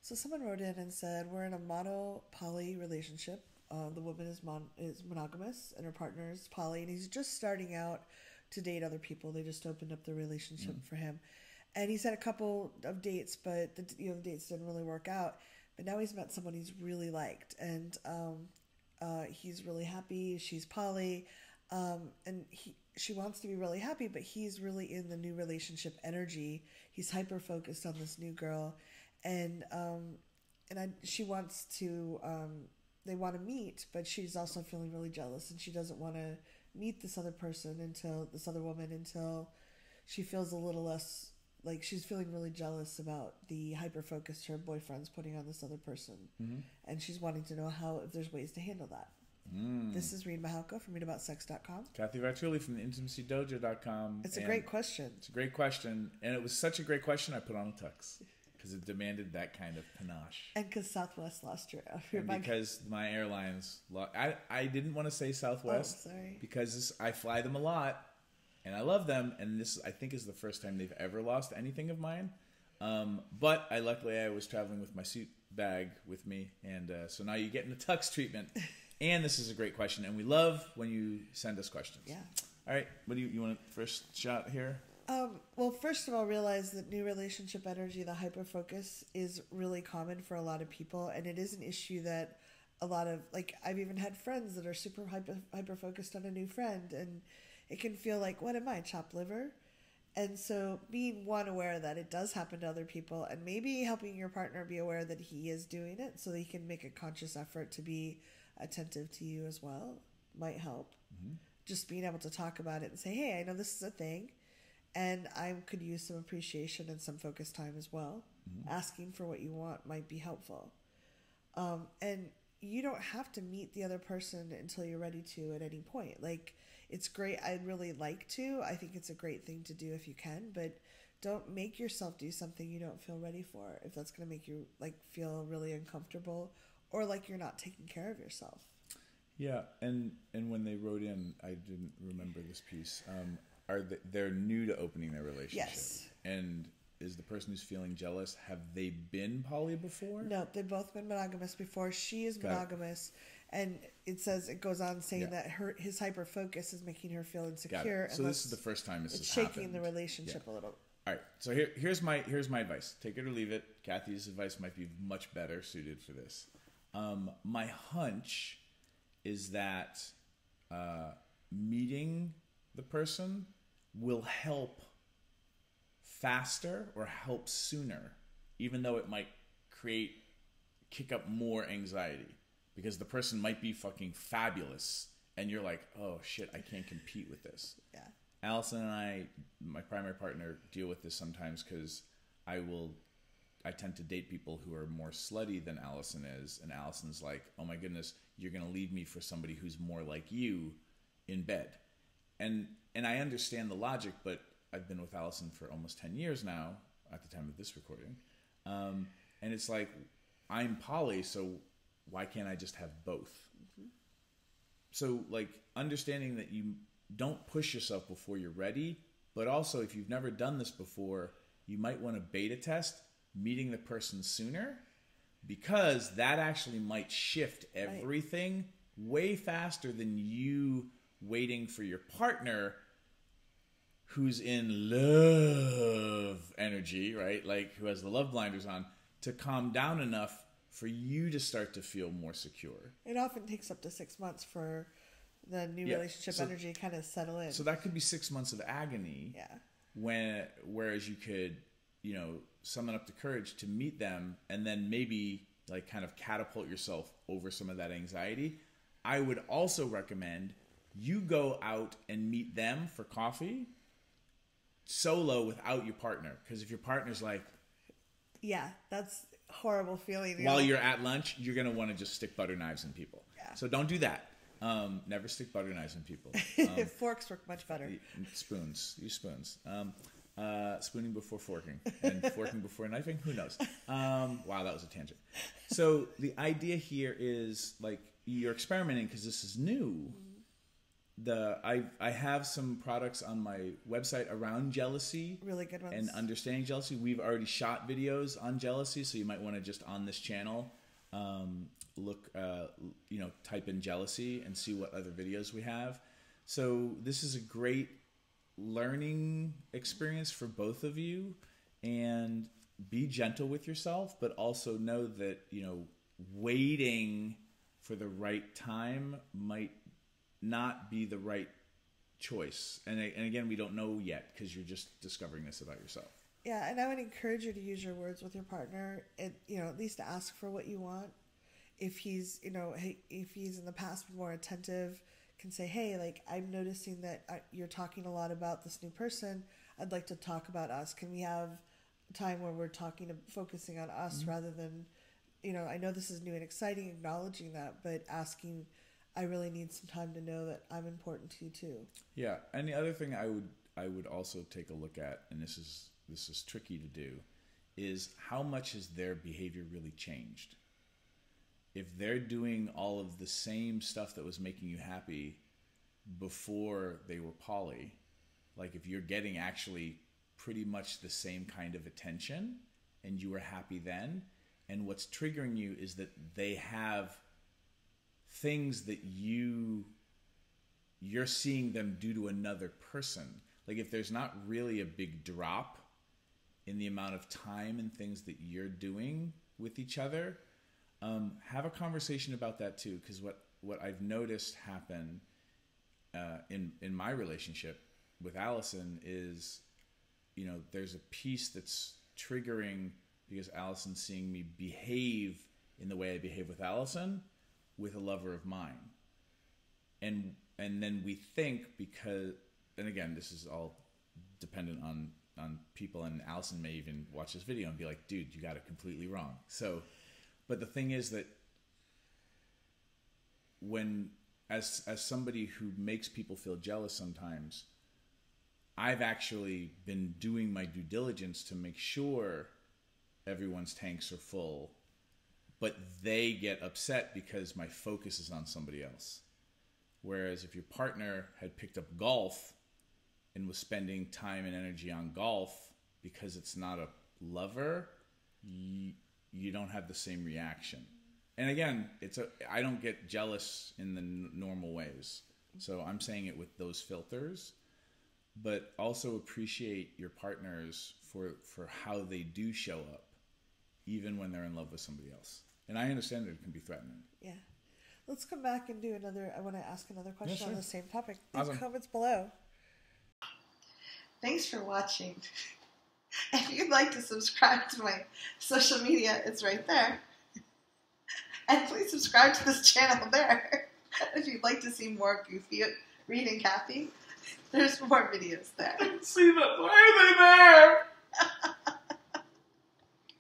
So someone wrote in and said, we're in a mono-poly relationship. The woman is monogamous and her partner is poly, and he's just starting out to date other people. They just opened up the relationship for him. And he's had a couple of dates, but the dates didn't really work out. But now he's met someone he's really liked, and he's really happy. She's poly, and she wants to be really happy, but he's really in the new relationship energy. He's hyper focused on this new girl, and she wants to. They want to meet, but she's also feeling really jealous, and she doesn't want to meet this other woman until she feels a little less. Like, she's feeling really jealous about the hyper-focus her boyfriend's putting on this other person. Mm-hmm. And she's wanting to know if there's ways to handle that. This is Reid Mahalka from readaboutsex.com. Cathy Vartuli from the intimacydojo.com. It's a great question. It's a great question. And it was such a great question, I put on a tux. Because it demanded that kind of panache. And because Southwest lost your because my airlines I didn't want to say Southwest. Oh, sorry. Because I fly them a lot. And I love them, and this, I think, is the first time they've ever lost anything of mine. But luckily I was traveling with my suit bag with me, and so now you get in the tux treatment. And this is a great question, and we love when you send us questions. Yeah. All right, what do you want to first shot here? Well, first of all, realize that new relationship energy, the hyperfocus, is really common for a lot of people, and it is an issue that a lot of, like, I've even had friends that are super hyper-focused on a new friend, and it can feel like, what am I, chopped liver? And so being aware that it does happen to other people, and maybe helping your partner be aware that he is doing it so that he can make a conscious effort to be attentive to you as well might help. Mm-hmm. Just being able to talk about it and say, hey, I know this is a thing, and I could use some appreciation and some focus time as well. Mm-hmm. Asking for what you want might be helpful. And you don't have to meet the other person until you're ready to at any point. Like, it's great. I'd really like to. I think it's a great thing to do if you can, but don't make yourself do something you don't feel ready for if that's going to make you feel really uncomfortable or like you're not taking care of yourself. Yeah, and when they wrote in, I didn't remember this piece. They're new to opening their relationship? Yes. And is the person who's feeling jealous, have they been poly before? No, they've both been monogamous before. She is monogamous, and it goes on saying that his hyper focus is making her feel insecure. So this is the first time this has shaking happened. The relationship a little. All right. So here's my advice. Take it or leave it. Cathy's advice might be much better suited for this. My hunch is that meeting the person will help faster or help sooner, even though it might kick up more anxiety, because the person might be fucking fabulous and you're like, oh shit, I can't compete with this. Yeah. Allison and I, my primary partner, deal with this sometimes because I tend to date people who are more slutty than Allison is, and Allison's like, oh my goodness, you're gonna leave me for somebody who's more like you in bed. And I understand the logic, but I've been with Allison for almost 10 years now at the time of this recording. And it's like, I'm poly, so why can't I just have both? Mm-hmm. So, understanding that you don't push yourself before you're ready, but also if you've never done this before, you might want to beta test meeting the person sooner, because that actually might shift everything way faster than you waiting for your partner who's in love energy, right? Like, who has the love blinders on, to calm down enough for you to start to feel more secure. It often takes up to 6 months for the new relationship energy kind of settle in. So that could be 6 months of agony. Yeah. Whereas you could, summon up the courage to meet them and then maybe kind of catapult yourself over some of that anxiety. I would also recommend you go out and meet them for coffee solo without your partner, because if your partner's like, yeah, that's a horrible feeling. While you're at lunch, you're going to want to just stick butter knives in people. Yeah. So don't do that. Never stick butter knives in people. Forks work much better. Spoons. Use spoons. Spooning before forking and forking before knifing. Who knows? Wow, that was a tangent. So the idea here is, you're experimenting because this is new. I have some products on my website around jealousy. Really good ones. And understanding jealousy. We've already shot videos on jealousy, so you might want to just on this channel look, type in jealousy and see what other videos we have. So this is a great learning experience for both of you, and be gentle with yourself, but also know that, waiting for the right time might not be the right choice. And again, we don't know yet because you're just discovering this about yourself. Yeah, and I would encourage you to use your words with your partner, and at least ask for what you want. If he's, if he's in the past been more attentive, can say, hey, like, I'm noticing that you're talking a lot about this new person. I'd like to talk about us. Can we have a time where we're focusing on us rather than, I know this is new and exciting, acknowledging that, but asking, I really need some time to know that I'm important to you too. Yeah, and the other thing I would also take a look at, and this is tricky to do, is how much has their behavior really changed? If they're doing all of the same stuff that was making you happy before they were poly, like if you're getting actually pretty much the same kind of attention and you were happy then, and what's triggering you is that they have things that you're seeing them do to another person. Like if there's not really a big drop in the amount of time and things that you're doing with each other, have a conversation about that too. Because what I've noticed happen in my relationship with Allison is, there's a piece that's triggering because Allison's seeing me behave in the way I behave with Allison with a lover of mine. And then we think because, and again, this is all dependent on people, and Allison may even watch this video and be like, dude, you got it completely wrong. So, but the thing is that as somebody who makes people feel jealous sometimes, I've actually been doing my due diligence to make sure everyone's tanks are full, but they get upset because my focus is on somebody else. Whereas if your partner had picked up golf and was spending time and energy on golf because it's not a lover, you don't have the same reaction. And again, I don't get jealous in the normal ways. So I'm saying it with those filters, but also appreciate your partners for how they do show up, even when they're in love with somebody else. And I understand that it can be threatening. Yeah. Let's come back and do I want to ask another question on the same topic. Leave Awesome. comments below. Thanks for watching. If you'd like to subscribe to my social media, it's right there. And please subscribe to this channel there. If you'd like to see more goofy Reid and Cathy, there's more videos there. See them. Why are they there?